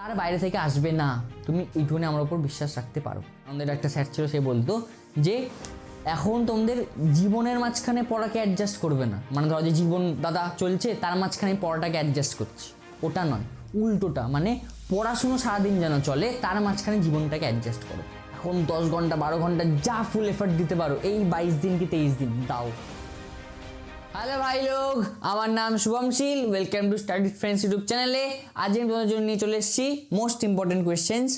তার বাইরে থেকে আসবে না, তুমি এইটুকুনি আমার উপর বিশ্বাস রাখতে পারো। আমাদের একটা স্যার ছিল, সে বলতো যে এখন তোমাদের জীবনের মাঝখানে পড়াকে অ্যাডজাস্ট করবে না, মানে ধরো যে জীবন দাদা চলছে তার মাঝখানে পড়াটাকে অ্যাডজাস্ট করছি, ওটা নয়, উল্টোটা, মানে পড়াশুনো সারাদিন যেন চলে, তার মাঝখানে জীবনটাকে অ্যাডজাস্ট করো। এখন 10 ঘন্টা 12 ঘন্টা যা ফুল এফার্ট দিতে পারো, এই 22 দিন কি 23 দিন দাও। হ্যালো ভাই লোক, আমার নাম Shubhamshil, welcome to study friends YouTube চ্যানেলে। আজ আমি তোমাদের জন্য নিয়ে চলে এসেছি most important questions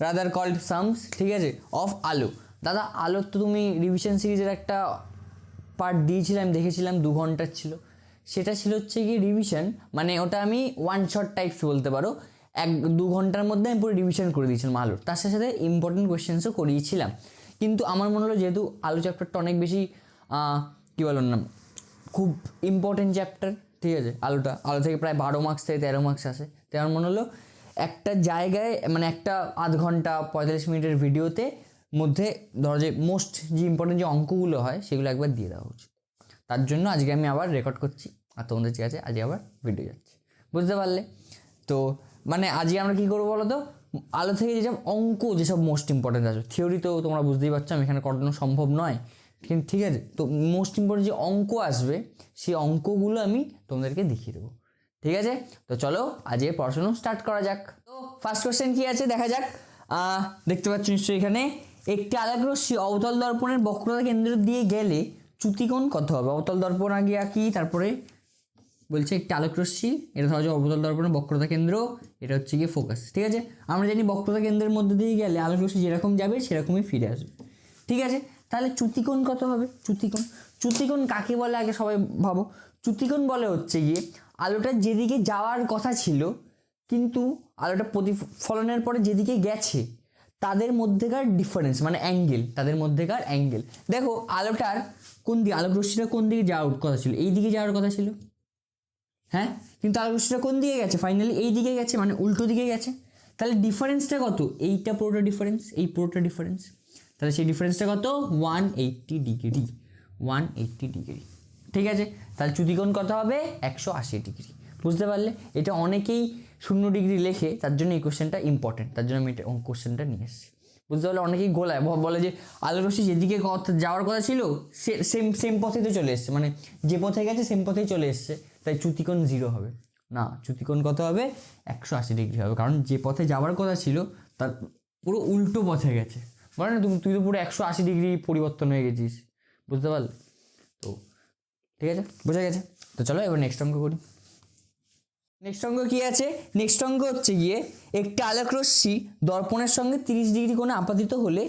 rather called sums, ঠিক আছে, অফ আলো। দাদা আলোর তো তুমি রিভিশন সিরিজের একটা পার্ট দিয়েছিলাম, দেখেছিলাম 2 ঘন্টার ছিল, সেটা ছিল হচ্ছে কি রিভিশন, মানে ওটা আমি ওয়ান শট টাইপস বলতে পারো, 1-2 ঘন্টার মধ্যে আমি পুরো রিভিশন করে দিয়েছিলাম আলোর, তার সাথে সাথে ইম্পর্টেন্ট কোয়েশ্চেন্সও করিয়েছিলাম। কিন্তু আমার মনে হলো যেহেতু আলো চ্যাপ্টারটা অনেক বেশি কী বলুন না, খুব ইম্পর্টেন্ট চ্যাপ্টার, ঠিক আছে, আলো থেকে প্রায় 12 মার্কস থেকে 13 মার্কস আসে, তো আমার মনে হলো একটা জায়গায় মানে একটা আধ ঘন্টা 45 মিনিটের ভিডিওতে মধ্যে ধরো যে মোস্ট যে ইম্পর্টেন্ট যে অঙ্কগুলো হয় সেগুলো একবার দিয়ে দেওয়া উচিত। তার জন্য আজকে আমি আবার রেকর্ড করছি আর তোমাদের ঠিক আছে আজকে আবার ভিডিও যাচ্ছে, বুঝতে পারলে? তো মানে আজকে আমরা কী করবো বলো তো, আলো থেকে যেসব অঙ্ক, যেসব মোস্ট ইম্পর্টেন্ট আছে, থিওরি তো তোমরা বুঝতেই পারছো আমি এখানে করানো সম্ভব নয়, ঠিক আছে, তো মোস্ট ইম্পর্টেন্ট যে অঙ্ক আসবে সেই অঙ্কগুলো আমি তোমাদেরকে দেখিয়ে দেবো, ঠিক আছে। তো চলো আজকে পড়াশোনা স্টার্ট করা যাক। তো ফার্স্ট কোয়েশ্চেন কী আছে দেখা যাক। দেখতে পাচ্ছ নিশ্চয়ই এখানে, একটি আলোকরশ্মি অবতল দর্পণের বক্রতা কেন্দ্র দিয়ে গেলে চ্যুতিকোণ কত হবে? অবতল দর্পণ আগে কি, তারপরে বলছে একটি আলোকরশ্মি, এটা ধরো যে অবতল দর্পণের বক্রতা কেন্দ্র, এটা হচ্ছে গিয়ে ফোকাস, ঠিক আছে। আমরা জানি বক্রতা কেন্দ্রের মধ্যে দিয়ে গেলে আলোকরশ্মি যেরকম যাবে সেরকমই ফিরে আসবে, ঠিক আছে। তাহলে চ্যুতিকোণ কত হবে? চ্যুতিকোণ কাকে বলে আগে সবাই ভাবো। চ্যুতিকোণ বলে হচ্ছে গিয়ে আলোটা যেদিকে যাওয়ার কথা ছিল কিন্তু আলোটা প্রতিফলনের পরে যেদিকে গেছে তাদের মধ্যেকার ডিফারেন্স, মানে অ্যাঙ্গেল, তাদের মধ্যেকার অ্যাঙ্গেল। দেখো আলোটার কোন দিকে, আলোকরশ্মিটা কোন দিকে যাওয়ার কথা ছিল? এই দিকে যাওয়ার কথা ছিল, হ্যাঁ, কিন্তু আলোকরশ্মিটা কোন দিকে গেছে? ফাইনালি এই দিকে গেছে, মানে উল্টো দিকে গেছে। তাহলে ডিফারেন্সটা কত? এইটা পুরোটা ডিফারেন্স, এই পুরোটা ডিফারেন্স, তাহলে সেই ডিফারেন্সটা কত? 180 ডিগ্রি, 180 ডিগ্রি, ঠিক আছে। তাহলে চ্যুতিকোণ কত হবে? 180 ডিগ্রি, বুঝতে পারলে? এটা অনেকেই 0 ডিগ্রি লেখে, তার জন্য এই কোশ্চেনটা ইম্পর্টেন্ট, তার জন্য আমি এটা কোশ্চেনটা নিয়ে এসেছি, বুঝতে পারলে? অনেকেই গোলায় বলে যে আলোকরশ্মি যেদিকে যাওয়ার কথা ছিল সেম পথেই তো চলে এসছে, মানে যে পথে গেছে সেম পথেই চলে এসছে, তাই চ্যুতিকোণ 0 হবে না। চ্যুতিকোণ কত হবে? 180 ডিগ্রি হবে, কারণ যে পথে যাওয়ার কথা ছিল তার পুরো উল্টো পথে গেছে, বলে না তুই তো পুরো 180 ডিগ্রি পরিবর্তন হয়ে গেছিস, বুঝতে পারলে? তো ঠিক আছে, বোঝা গেছে। তো চলো এবার নেক্সট অঙ্ক করি। নেক্সট অঙ্ক কি আছে? নেক্সট অঙ্ক হচ্ছে গিয়ে একটি আলোকরশ্মি দর্পণের সঙ্গে 30 ডিগ্রি কোণে আপতিত হলে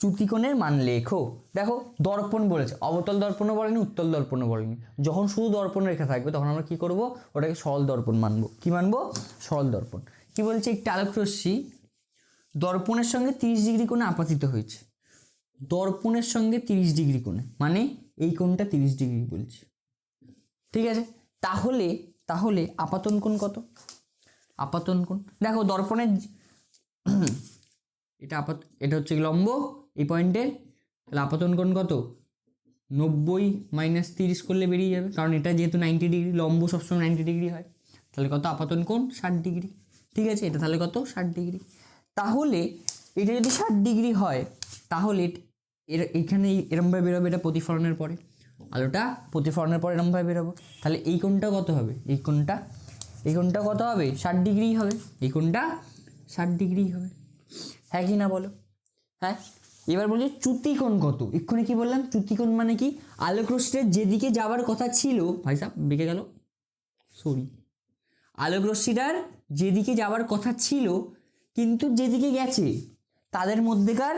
চ্যুতিকোণের মান লেখো। দেখো দর্পণ বলেছে, অবতল দর্পণও বলেনি, উত্তল দর্পণও বলেনি। যখন শুধু দর্পণ রেখা থাকবে তখন আমরা কি করব? ওটাকে সরল দর্পণ মানবো। কি মানবো? সরল দর্পণ। কি বলছে? একটি আলোকরশ্মি দর্পণের সঙ্গে 30 ডিগ্রি কোণে আপতিত হয়েছে। দর্পণের সঙ্গে 30 ডিগ্রি কোণে, মানে এই কোণটা 30 ডিগ্রি বলছে, ঠিক আছে। তাহলে তাহলে আপাতন কোণ কত? আপাতন কোণ দেখো দর্পণের এটা হচ্ছে লম্ব এই পয়েন্টে, তাহলে আপাতন কোণ কত? 90 - 30 করলে বেরিয়ে যাবে, কারণ এটা যেহেতু 90 ডিগ্রি, লম্ব সবসময় 90 ডিগ্রি হয়, তাহলে কত? আপাতন কোণ 60 ডিগ্রি, ঠিক আছে। এটা তাহলে কত? 60 ডিগ্রি। তাহলে এটা যদি 60 ডিগ্রি হয় তাহলে এখানে এরমভাবে বেরোবে, এটা প্রতিফলনের পরে, আলোটা প্রতিফলনের পরে এরমভাবে বেরোবো, তাহলে এই কোণটা কত হবে? এই কোণটা কত হবে? 60 ডিগ্রি হবে, এই কোণটা 60 ডিগ্রি হবে, হ্যাঁ কি না বলো? হ্যাঁ। এবার বলছি চ্যুতিকোণ কত? এক্ষুনি কি বললাম? চ্যুতিকোণ মানে কি? আলোকরশ্মির যেদিকে যাওয়ার কথা ছিল, ভাই সাহেব বেঁকে গেল, সরি, আলোকরশ্মিটার যেদিকে যাওয়ার কথা ছিল কিন্তু যেদিকে গেছে তাদের মধ্যেকার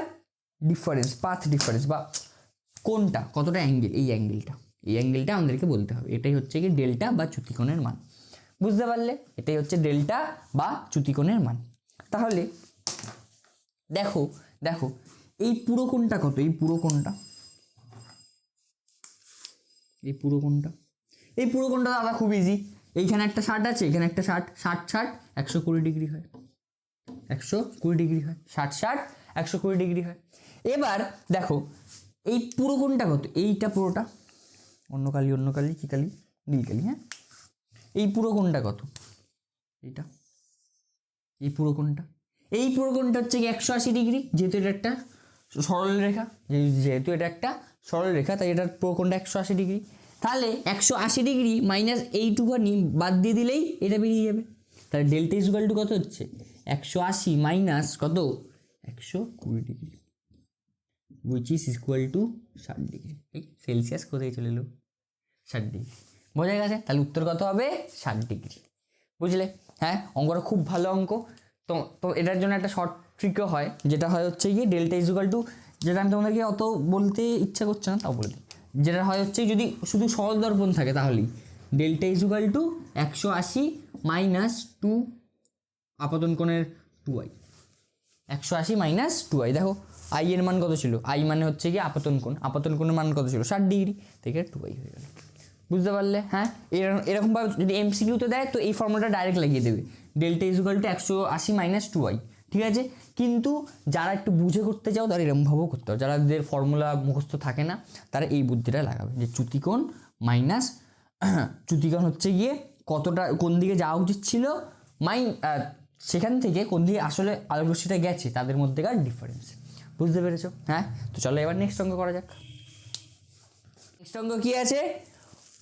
ডিফারেন্স, পাথ ডিফারেন্স, বা কোনটা কতটা অ্যাঙ্গেল, এই অ্যাঙ্গেলটা আমাদেরকে বলতে হবে। এটাই হচ্ছে কি ডেল্টা বা চ্যুতিকোণের মান, বুঝতে পারলে? এটাই হচ্ছে ডেল্টা বা চ্যুতিকোণের মান। তাহলে দেখো দেখো এই পুরো কোণটা কত? এই পুরো কোণটা দাদা খুব ইজি। এইখানে একটা 60 আছে, এখানে একটা 60, 60 60 120 ডিগ্রি হয়, 120 ডিগ্রি হয়, 60 60 120 ডিগ্রি হয়। এবার দেখো এই পুরো কোণটা কত? এইটা পুরোটা, অন্য কালি কি কালি? নীল কালি, হ্যাঁ। এই পুরো কোণটা কত? এইটা এই পুরো কোণটা, এই পুরো কোণটা হচ্ছে কি 180 ডিগ্রি, যেহেতু এটা একটা সরল রেখা, যেহেতু এটা একটা সরল রেখা তাই এটার পুরো কোণটা 180 ডিগ্রি। তাহলে 180 ডিগ্রি মাইনাস এইটুখানি বাদ দিয়ে দিলেই এটা বেরিয়ে যাবে। তাহলে ডেল্টা ইজ ইকুয়াল টু কত হচ্ছে 180 মাইনাস কত 120 degree, which is equal two 60 degree. এই সেলসিয়াস কোথায় চলে এলো, 60 ডিগ্রি, বোঝা গেছে। তাহলে উত্তর কত হবে 60 ডিগ্রি, বুঝলে? হ্যাঁ, অঙ্কটা খুব ভালো অঙ্ক। তো তো এটার জন্য একটা শর্ট ট্রিকও হয়, যেটা হয় হচ্ছে গিয়ে ডেল্টা ইজ ইকুয়াল টু, যেটা আমি তোমাদেরকে অত বলতে ইচ্ছা করছে না তাও বলে দিই, যেটা হয় হচ্ছে যদি শুধু সরল দর্পণ থাকে তাহলেই delta is equal two 180 minus 2 আপতন কোণের 2i, 180 মাইনাস 2i। দেখো আই এর মান কত ছিল, আই মানে হচ্ছে কি আপতন কোণ, আপতন কোণের মান কত ছিল 60 ডিগ্রি, থেকে 2i হয়ে গেল, বুঝতে পারলে? হ্যাঁ, এরকমভাবে যদি এমসিকিউতে দেয় তো এই ফর্মুলাটা ডাইরেক্ট লাগিয়ে দেবে, delta is equal two 180 minus 2i, ঠিক আছে। কিন্তু যারা একটু বুঝে করতে চাও তারা এরকমভাবেও করতে হবে, যাদের ফর্মুলা মুখস্থ থাকে না তারা এই বুদ্ধিটা লাগাবে, যে চ্যুতিকোণ মাইনাস চ্যুতিকোণ হচ্ছে গিয়ে কতটা কোন দিকে যাওয়া উচিত ছিল, সেখান থেকে কোন দিকে আসলে আলোক রশ্মিটা গেছে তাদের মধ্যেকার ডিফারেন্স, বুঝতে পেরেছো? হ্যাঁ, তো চলো এবার নেক্সট অঙ্ক করা যাক। নেক্সট অঙ্ক কী আছে?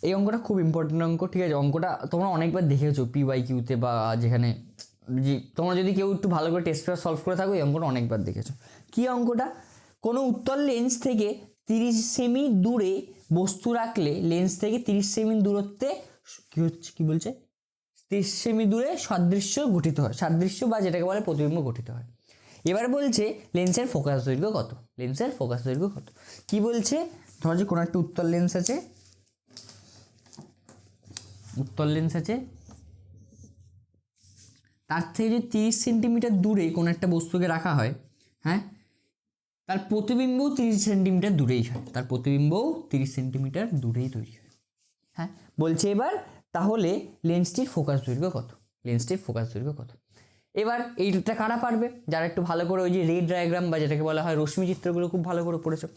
এই অঙ্কটা খুব ইম্পর্টেন্ট অঙ্ক, ঠিক আছে। অঙ্কটা তোমরা অনেকবার দেখেছো PYQতে বা যেখানে, তোমরা যদি কেউ একটু ভালো করে টেস্ট পেপার সলভ করে থাকো এই অঙ্কটা অনেকবার দেখেছো। কী অঙ্কটা? কোনো উত্তল লেন্স থেকে 30 সেমি দূরে বস্তু রাখলে লেন্স থেকে 30 সেমি দূরত্বে কী হচ্ছে, কী বলছে, 30 সেমি দূরে সাদৃশ্য গঠিত হয়, সাদৃশ্য বা যেটাকে বলে প্রতিবিম্ব গঠিত হয়। এবার বলছে লেন্সের ফোকাস দৈর্ঘ্য কত, লেন্সের ফোকাস দৈর্ঘ্য কত। কি বলছে, ধরো যে কোনো একটা উত্তল লেন্স আছে, উত্তল লেন্স আছে, তার থেকে যদি 30 সেন্টিমিটার দূরে কোনো একটা বস্তুকে রাখা হয়, হ্যাঁ, তার প্রতিবিম্বও 30 সেন্টিমিটার দূরেই হয়, তার প্রতিবিম্বও 30 সেন্টিমিটার দূরেই তৈরি হয়। হ্যাঁ, বলছে এবার তাহলে লেন্সটির ফোকাস দৈর্ঘ্য কত, লেন্সটির ফোকাস দৈর্ঘ্য কত। এবার এইটা কারা পারবে, যারা একটু ভালো করে ওই যে রে ডায়াগ্রাম বা যেটাকে বলা হয় রশ্মি চিত্রগুলো খুব ভালো করে পড়েছো।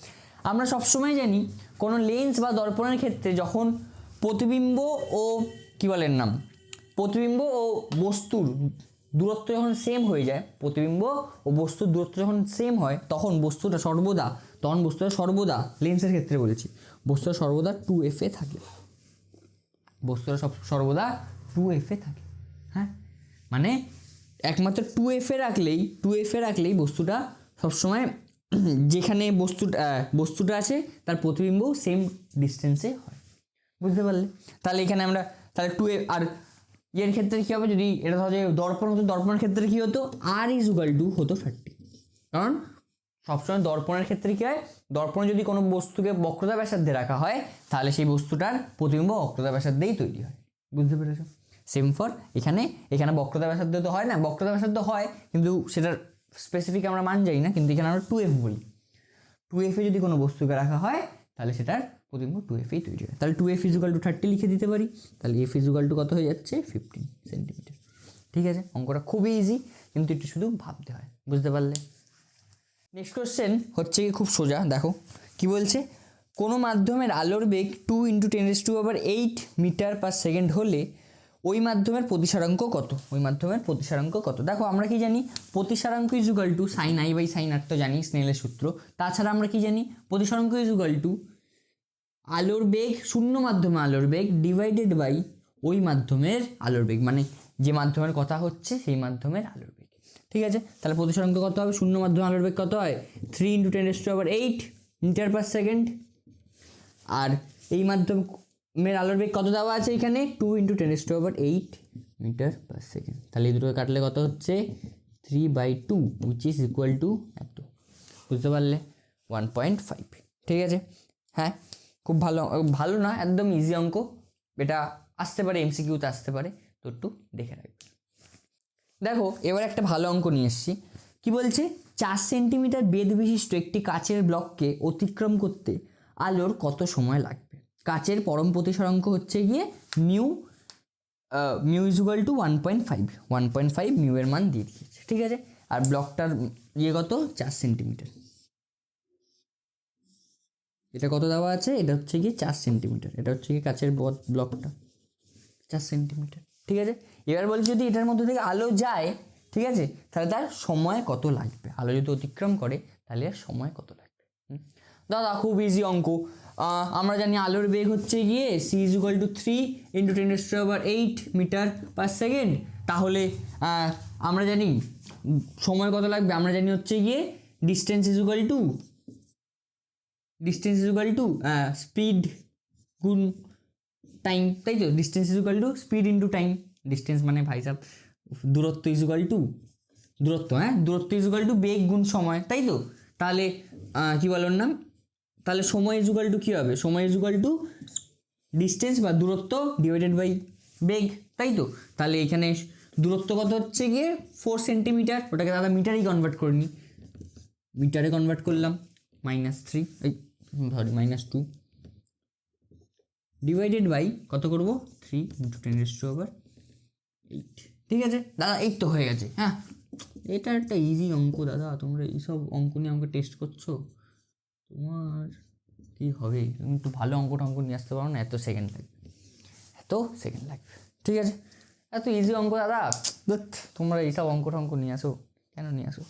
আমরা সবসময় জানি কোনো লেন্স বা দর্পণের ক্ষেত্রে যখন প্রতিবিম্ব ও কী বলেন নাম, প্রতিবিম্ব ও বস্তুর দূরত্ব যখন সেম হয়ে যায়, প্রতিবিম্ব ও বস্তুর দূরত্ব যখন সেম হয় তখন বস্তুটা সর্বদা লেন্সের ক্ষেত্রে বলেছি, বস্তুটা সর্বদা 2f এ থাকে, বস্তুটা সর্বদা 2f এ থাকে। হ্যাঁ, মানে একমাত্র 2f এ রাখলেই বস্তুটা সবসময় যেখানে বস্তুটা আছে তার প্রতিবিম্ব সেম ডিস্টেন্সে হয়, বুঝতে পারলে? তাহলে এখানে আমরা তাহলে 2f, আর এর ক্ষেত্রে কী হবে, যদি এটা ধরো যে দর্পণ হতো, দর্পণের ক্ষেত্রে কী হতো, r ইজ ইকুয়াল টু হতো 30, কারণ সবসময় দর্পণের ক্ষেত্রে কী হয়, দর্পণে যদি কোনো বস্তুকে বক্রতা ব্যাসার্ধে রাখা হয় তাহলে সেই বস্তুটার প্রতিবিম্ব বক্রতা ব্যাসার্ধেই তৈরি হয়, বুঝতে পেরেছো? সেম ফর এখানে বক্রতা ব্যাসার্ধ তো হয় না, বক্রতা ব্যাসার্ধ হয় কিন্তু সেটার স্পেসিফিক আমরা মান যাই না, কিন্তু এখানে আমরা 2f বলি, 2f এ যদি কোনো বস্তুকে রাখা হয় তাহলে সেটার প্রতিবিম্ব 2f এই তৈরি হয়। তাহলে 2f ইজ ইকুয়াল টু 30 লিখে দিতে পারি, তাহলে f ইজ ইকুয়াল টু কত হয়ে যাচ্ছে 15 সেন্টিমিটার। ঠিক আছে, অঙ্কটা খুবই ইজি, কিন্তু একটু শুধু ভাবতে হয়, বুঝতে পারলে? নেক্সট কোশ্চেন হচ্ছে কি খুব সোজা, দেখো কি বলছে, কোনো মাধ্যমের আলোর বেগ 2 × 10⁸ মিটার পার সেকেন্ড হলে ওই মাধ্যমের প্রতিসারাঙ্ক কত, ওই মাধ্যমের প্রতিসারাঙ্ক কত। দেখো আমরা কি জানি, প্রতিসারাঙ্ক is equal to sin i by sin r, তো জানি স্নেলের সূত্র। তাছাড়া আমরা কি জানি, প্রতিসারাঙ্ক ইজ ইকুয়াল টু আলোর বেগ, শূন্য মাধ্যমে আলোর বেগ ডিভাইডেড বাই ওই মাধ্যমের আলোর বেগ, মানে যে মাধ্যমের কথা হচ্ছে সেই মাধ্যমের আলোর বেগ। ঠিক আছে, তাহলে প্রতিসারাঙ্ক কত হবে, শূন্য মাধ্যমে আলোর বেগ কত হয় 3 × 10⁸ মিটার পার সেকেন্ড, আর এই মাধ্যমের আলোর বেগ কত দেওয়া আছে এখানে 2 × 10⁸ মিটার পার সেকেন্ড। তাহলে এই দুটোকে কাটলে কত হচ্ছে 3/2, উইচ ইজ ইকুয়াল টু এত, বুঝতে পারলে 1.5। ঠিক আছে, হ্যাঁ, খুব ভালো না, একদম ইজি অঙ্ক, এটা আসতে পারে এমসিকিউতে আসতে পারে, তো একটু দেখে রাখবে। দেখো এবার একটা ভালো অঙ্ক নিয়ে এসেছি, কি বলছে, 4 সেন্টিমিটার বেধ বিশিষ্ট একটি কাচের ব্লককে অতিক্রম করতে আলোর কত সময় লাগবে। কাচের পরম প্রতিসারাঙ্ক হচ্ছে গিয়ে mu is equal two 1.5 mu এর মান দিয়ে দিয়েছে। ঠিক আছে, আর ব্লকটার কত 4 সেন্টিমিটার, এটা কত দেওয়া আছে, এটা হচ্ছে গিয়ে 4 সেন্টিমিটার, এটা হচ্ছে গিয়ে কাচের ব্লকটা 4 সেন্টিমিটার। ঠিক আছে, এবার বলছি যদি এটার মধ্যে থেকে আলো যায়, ঠিক আছে, তাহলে তার সময় কত লাগবে, আলো যদি অতিক্রম করে তাহলে এর সময় কত লাগবে। দাদা খুব ইজি অঙ্ক। আমরা জানি আলোর বেগ হচ্ছে গিয়ে C is equal to 3 into 10⁸ metre per second. তাহলে আমরা জানি সময় কত লাগবে, আমরা জানি হচ্ছে গিয়ে distance is equal two speed গুণ টাইম, তাই তো? Distance is equal two speed into time. Distance মানে ভাই সাহেব দূরত্ব ইজ ইকুয়াল টু দূরত্ব, দূরত্ব ইজ ইকুয়াল টু বেগ গুণ সময়, তাই তো? তাহলে কি বলার নাম, তাহলে সময় ইজ ইকুয়াল টু কী হবে, সময় ইজ ইকুয়াল টু ডিস্টেন্স বা দূরত্ব ডিভাইডেড বাই বেগ, তাই তো? তাহলে এখানে দূরত্ব কত হচ্ছে গিয়ে 4 সেন্টিমিটার, ওটাকে দাদা মিটারেই কনভার্ট করে নিই, মিটারে কনভার্ট করলাম -3 -2 ডিভাইডেড বাই কত করবো 3 ইন্টু 10⁸, ঠিক আছে দাদা? এই তো হয়ে গেছে। হ্যাঁ, এটা একটা ইজি অঙ্ক দাদা, তোমরা এইসব অঙ্ক নিয়ে আমাকে টেস্ট করছো, তোমার কি হবে? তুমি একটু ভালো অঙ্ক নিয়ে আসতে পারো না? এত সেকেন্ড লাগবে, ঠিক আছে? এত ইজি অঙ্ক দাদা, তোমরা এইসব অঙ্ক নিয়ে আসো, কেন নিয়ে আসো?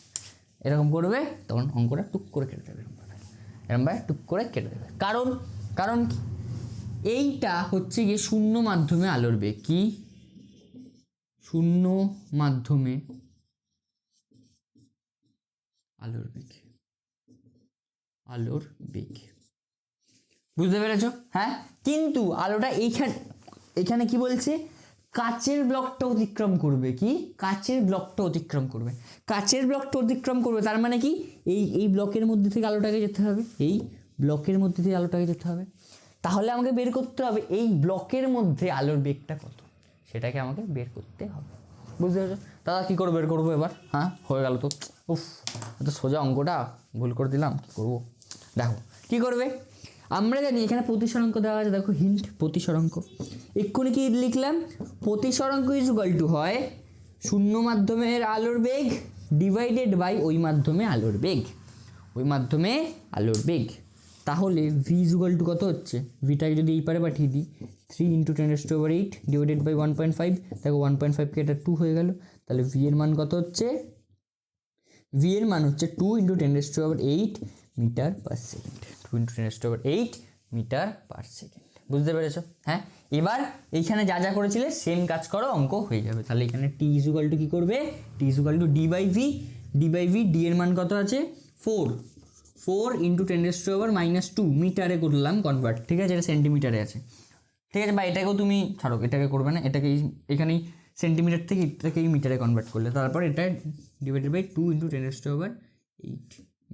এরকম করবে তখন অঙ্কটা টুক করে কেটে দেবে, এরকমভাবে টুক করে কেটে দেবে। কারণ এইটা হচ্ছে গিয়ে শূন্য মাধ্যমে আলোর বেগ, কি শূন্য মাধ্যমে আলোর বেগ, বুঝতে পেরেছো? হ্যাঁ, কিন্তু আলোটা এখানে কি বলছে, কাচের ব্লকটা অতিক্রম করবে, কি কাচের ব্লকটা অতিক্রম করবে, তার মানে কি এই ব্লকের মধ্যে থেকে আলোটাকে যেতে হবে, তাহলে আমাকে বের করতে হবে এই ব্লকের মধ্যে আলোর বেগটা কত, সেটাকে আমাকে বের করতে হবে, বুঝতে পেরেছো দাদা? কী করে বের করবো এবার? হ্যাঁ, হয়ে গেল তো। উফ, এত সোজা অঙ্কটা ভুল করে দিলাম, কী করবো? দেখো কী করবে, আমরা জানি এখানে প্রতিসরাঙ্ক দেওয়া আছে, দেখো হিন্ট, প্রতিসরাঙ্ক। এক্ষুনি কি লিখলাম, প্রতিসরাঙ্ক ইজ ইকুয়াল টু হয় শূন্য মাধ্যমের আলোর বেগ ডিভাইডেড বাই ওই মাধ্যমে আলোর বেগ, তাহলে ভি ইজ ইকুয়াল টু কত হচ্ছে, ভিটাকে যদি এই পারে পাঠিয়ে দিই 3 ইন্টু 10⁸ ডিভাইডেড বাই 1.5, দেখো 1.5কে এটা 2 হয়ে গেল, তাহলে ভি এর মান কত হচ্ছে, 2 into 10⁸ metre per second, 2 into 10⁸ metre per second, বুঝতে পেরেছো? হ্যাঁ, এবার এইখানে যা যা করেছিলে সেম কাজ করো, অঙ্ক হয়ে যাবে। তাহলে এখানে টি ইজ ইকুয়াল টু কী করবে, T is equal to D by V, D এর মান কত আছে 4 ইন্টু 10⁻² মিটারে করলাম কনভার্ট, ঠিক আছে? এটা সেন্টিমিটারে আছে, ঠিক আছে? বা এটাকেও তুমি ছাড়ো, এটাকে করবে না, এটাকে এখানেই সেন্টিমিটার থেকে এটাকেই মিটারে কনভার্ট করলে, তারপর এটা divided by 2 into 10⁸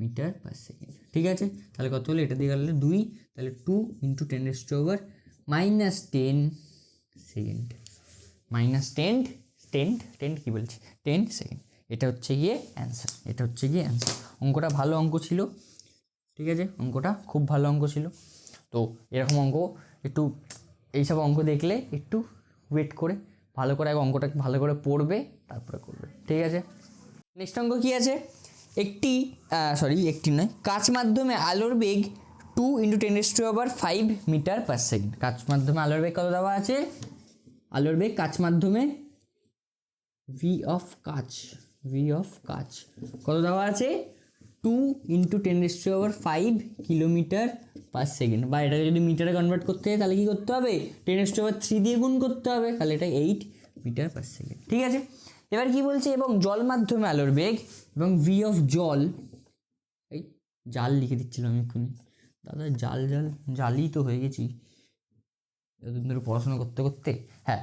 metre per second, ঠিক আছে? তাহলে কত হলো, এটা দিয়ে গেলে 2, তাহলে 2 ইন্টু 10⁻10 সেকেন্ড, -10 কী বলছি 10 সেকেন্ড, এটা হচ্ছে গিয়ে অ্যান্সার, অঙ্কটা ভালো অঙ্ক ছিল, ঠিক আছে? অঙ্কটা খুব ভালো অঙ্ক ছিল। তো এরকম অঙ্ক একটু, এইসব অঙ্ক দেখলে একটু ওয়েট করে ভালো করে অঙ্কটা ভালো করে পড়বে, তারপরে করবে, ঠিক আছে? নেক্সট অঙ্ক কী আছে, একটি নয়, কাচ মাধ্যমে আলোর বেগ 2 ইন্টু 10⁵ মিটার পার সেকেন্ড। কাচ মাধ্যমে আলোর বেগ কত দেওয়া আছে, আলোর বেগ কাচ মাধ্যমে ভি অফ কাচ কত দেওয়া আছে, 2 ইন্টু 10⁵ কিলোমিটার পার সেকেন্ড, বা এটাকে যদি মিটারে কনভার্ট করতে হয় তাহলে কী করতে হবে, 10⁻³ দিয়ে গুণ করতে হবে, তাহলে এটা 8 মিটার পার সেকেন্ড, ঠিক আছে? এবার কি বলছে, এবং জল মাধ্যমে আলোর বেগ এবং ভি অফ জল, এই জাল লিখে দিচ্ছিলাম আমি এক্ষুনি, দাদা জালই তো হয়ে গেছি এতদিন ধরে পড়াশোনা করতে। হ্যাঁ,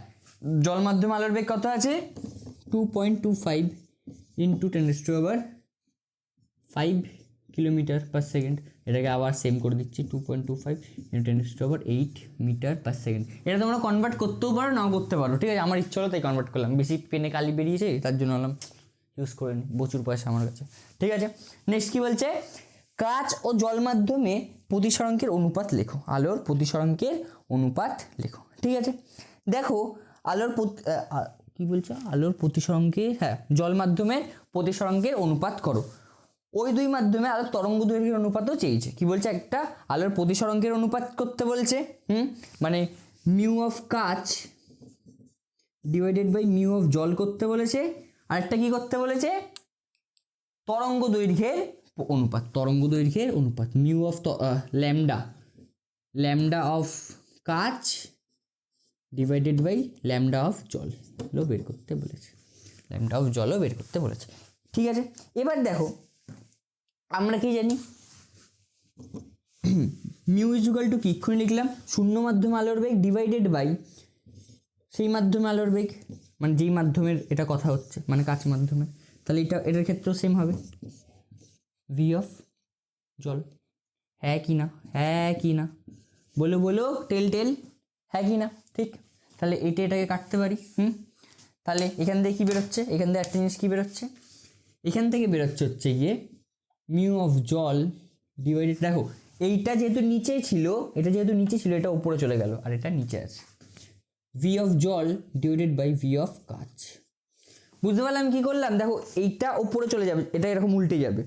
জল মাধ্যমে আলোর বেগ কত আছে, 2.25 ইন্টু 10⁵ কিলোমিটার পার সেকেন্ড, এটাকে আবার সেম করে দিচ্ছি 2.25 ইন্টু 10⁸ মিটার পার সেকেন্ড। এটা তোমরা কনভার্ট করতেও পারো, নাও করতে পারো, ঠিক আছে? আমার ইচ্ছা হলো তাই কনভার্ট করলাম, বেশি পেনে কালি বেরিয়েছে তার জন্য বললাম ইউজ করে নি, প্রচুর পয়সা আমার কাছে, ঠিক আছে? নেক্সট কী বলছে, কাচ ও জল মাধ্যমে প্রতিসরাঙ্কের অনুপাত লেখো, আলোর প্রতিসরাঙ্কের অনুপাত লেখো, ঠিক আছে? দেখো কি বলছে, আলোর প্রতিসরাঙ্কের, হ্যাঁ, জল মাধ্যমে প্রতিসরাঙ্কের অনুপাত করো। ওই দুই মাধ্যমে আলোর তরঙ্গ দৈর্ঘ্যের অনুপাতও চেয়েছে, কি বলছে, একটা আলোর প্রতিসরাঙ্কের অনুপাত করতে বলছে, মানে মিউ অফ কাচ ডিভাইডেড বাই মিউ অফ জল করতে বলেছে, আরেকটা কি করতে বলেছে, তরঙ্গ দৈর্ঘ্যের অনুপাত, তরঙ্গ দৈর্ঘ্যের অনুপাত mu of lambda, lambda of কাচ ডিভাইডেড বাই ল্যামডা অফ জল লো বের করতে বলেছে, ল্যামডা অফ জলও বের করতে বলেছে। ঠিক আছে, এবার দেখো আমরা কি জানি, মিউ ইজুকাল টু কি এক্ষুনি লিখলাম, শূন্য মাধ্যমে আলোর বেগ ডিভাইডেড বাই সেই মাধ্যমে আলোর বেগ, মানে যেই মাধ্যমের এটা কথা হচ্ছে, মানে কাচ মাধ্যমে, তাহলে এটার ক্ষেত্রেও সেম হবে ভি অফ জল। হ্যাঁ কি না, হ্যাঁ কি না, বলো বলো টেল টেল, হ্যাঁ কি না? ঠিক, তাহলে এটাকে কাটতে পারি। তাহলে এখান থেকে কী বেরোচ্ছে, এখান থেকে একটা জিনিস কী বেরোচ্ছে, এখান থেকে বেরোচ্ছে হচ্ছে গিয়ে মিউ অফ জল ডিভাইডেড, দেখো এইটা যেহেতু নিচে ছিল, এটা যেহেতু নিচে ছিল, এটা উপরে চলে গেল আর এটা নিচে আছে, ভি অফ জল ডিভাইডেড বাই ভি অফ কাচ। বুঝতে পারলাম কি করলাম, দেখো এইটা উপরে চলে যাবে, এটা এরকম উল্টে যাবে,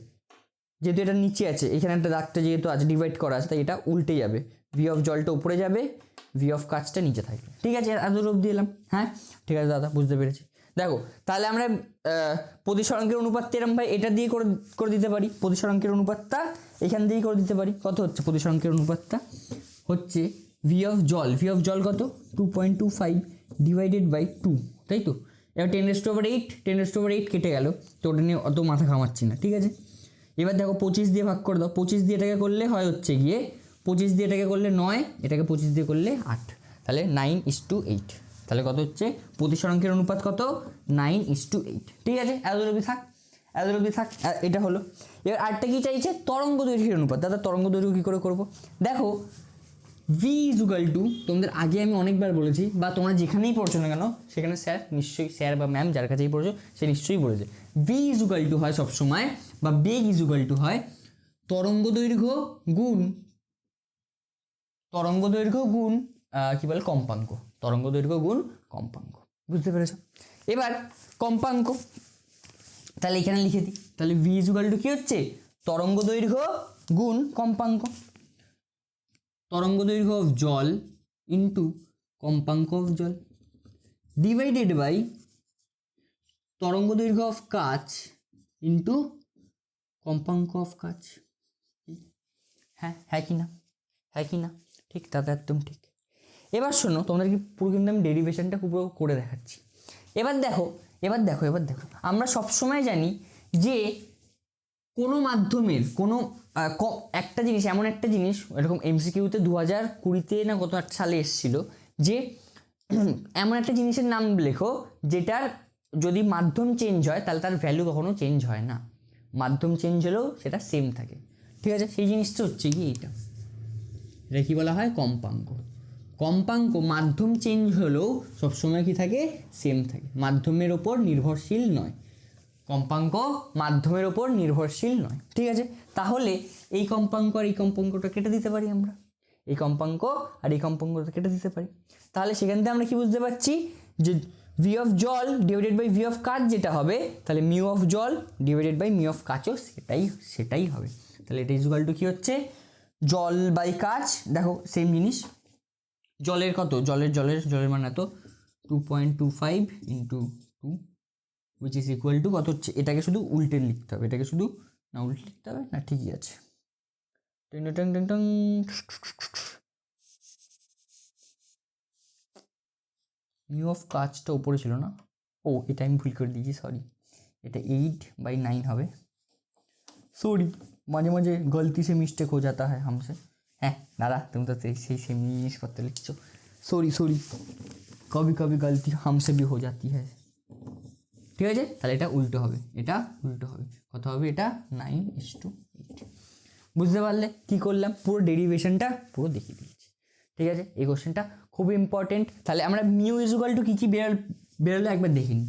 যেহেতু এটা নিচে আছে, এখানে একটা দাগটা যেহেতু আছে ডিভাইড করা আছে, তাই এটা উল্টে যাবে, ভি অফ জলটা উপরে যাবে, ভি অফ কাচটা নিচে থাকবে। ঠিক আছে, এত অবধি দিলাম। হ্যাঁ ঠিক আছে দাদা, বুঝতে পেরেছি। দেখো তাহলে আমরা প্রতিসরাঙ্কের অনুপাতটা এরম ভাই এটা দিয়ে করে দিতে পারি, প্রতিসরাঙ্কের অনুপাতটা এখান দিয়েই করে দিতে পারি। কত হচ্ছে প্রতিসরাঙ্কের অনুপাতটা, হচ্ছে ভি অফ জল কত 2.25 ডিভাইডেড বাই 2, তাই তো। এবার 10⁻8 10⁻8 কেটে গেল, তো ওটা নিয়ে অত মাথা ঘামাচ্ছি না। ঠিক আছে, এবার দেখো 25 দিয়ে ভাগ করে দাও, 25 দিয়ে এটাকে করলে হয় হচ্ছে গিয়ে 25 দিয়ে এটাকে করলে 9, এটাকে 25 দিয়ে করলে 8, তাহলে 9:8। তাহলে কত হচ্ছে প্রতিসরাঙ্কের অনুপাত কত 9:8। ঠিক আছে, এত অবধি থাক, এত অবধি থাক, এটা হলো। এবার আরেকটা কি চাইছে, তরঙ্গ দৈর্ঘ্যের অনুপাত। দাদা তরঙ্গ দৈর্ঘ্য কী করে করবো, দেখো ভি ইজুকাল টু, তোমাদের আগে আমি অনেকবার বলেছি, বা তোমরা যেখানেই পড়ছো না কেন সেখানে স্যার নিশ্চয়ই, স্যার বা ম্যাম যার কাছেই পড়ছো সে নিশ্চয়ই বলেছে, ভি ইজুকাল টু হয় সবসময়, বা বেগ ইজুকাল টু হয় তরঙ্গ দৈর্ঘ্য গুণ, তরঙ্গ দৈর্ঘ্য গুণ কি বলে কম্পাঙ্ক, তরঙ্গ দৈর্ঘ্য গুণ কম্পাঙ্ক। বুঝতে পেরেছ? এবার কম্পাঙ্ক তাহলে এখানে লিখে দিই, তাহলে ভি ইজুকাল টু কি হচ্ছে তরঙ্গ দৈর্ঘ্য গুণ কম্পাঙ্ক, তরঙ্গ দৈর্ঘ্য অফ জল ইন্টু কম্পাঙ্ক অফ জল ডিভাইডেড বাই তরঙ্গ দৈর্ঘ্য অফ কাচ ইন্টু কম্পাঙ্ক অফ কাচ। হ্যাঁ হ্যাঁ কি না, হ্যাঁ কি না? ঠিক দাদা, একদম ঠিক। এবার শোনো, তোমাদেরকে পুরো কিন্তু আমি ডেরিভেশনটা পুরো করে দেখাচ্ছি। এবার দেখো, আমরা সবসময় জানি যে কোনো মাধ্যমের কোনো একটা জিনিস, এমন একটা জিনিস, এরকম এমসিকিউতে 2020-তে না কত একটা সালে এসেছিল, যে এমন একটা জিনিসের নাম লেখো যেটার যদি মাধ্যম চেঞ্জ হয় তাহলে তার ভ্যালু কখনো চেঞ্জ হয় না, মাধ্যম চেঞ্জ হলেও সেটা সেম থাকে। ঠিক আছে, সেই জিনিসটা হচ্ছে কি এটা কী বলা হয় কম্পাঙ্ক। কম্পাঙ্ক মাধ্যম চেঞ্জ হলেও সবসময় কি থাকে, সেম থাকে, মাধ্যমের ওপর নির্ভরশীল নয়। কম্পাঙ্ক মাধ্যমের ওপর নির্ভরশীল নয়। ঠিক আছে, তাহলে এই কম্পাঙ্ক আর এই কম্পাঙ্কটা কেটে দিতে পারি আমরা, এই কম্পাঙ্ক আর এই কম্পাঙ্কটা কেটে দিতে পারি। তাহলে সেখান থেকে আমরা কি বুঝতে পারছি যে ভি অফ জল ডিভাইডেড বাই ভি অফ কাচ যেটা হবে, তাহলে মিউ অফ জল ডিভাইডেড বাই মিউ অফ কাচও সেটাই হবে। তাহলে এটা ইজুকাল টু কী হচ্ছে জল বাই কাচ, দেখো সেম জিনিস, জলের কত, জলের মানে এত 2.25 into 2 which is equal to কত হচ্ছে, এটাকে শুধু উল্টে লিখতে হবে, এটাকে শুধু না উল্টে লিখতে হবে না, ঠিকই আছে। মিউ অফ কাচটা উপরে ছিল না, ও এটা আমি ভুল করে দিয়েছি, সরি, এটা 8/9 হবে। সরি, মাঝে মাঝে গলতি সে মিস্টেক हो जाता है हमसे। হ্যাঁ দাদা, তুমি তো সেই সেম জিনিস করতে লিখছো, সরি কবি কবি গলতি हमसे भी हो जाती है। ঠিক আছে, তাহলে এটা উল্টো হবে, এটা উল্টো হবে, কত হবে এটা 9:8। বুঝতে পারলে কি করলাম, পুরো ডেরিভেশনটা পুরো দেখিয়ে দিয়েছি। ঠিক আছে, এই কোশ্চেনটা খুব ইম্পর্টেন্ট। তাহলে আমরা মিউ ইজুকাল টু কী বেরোলো একবার দেখিনি,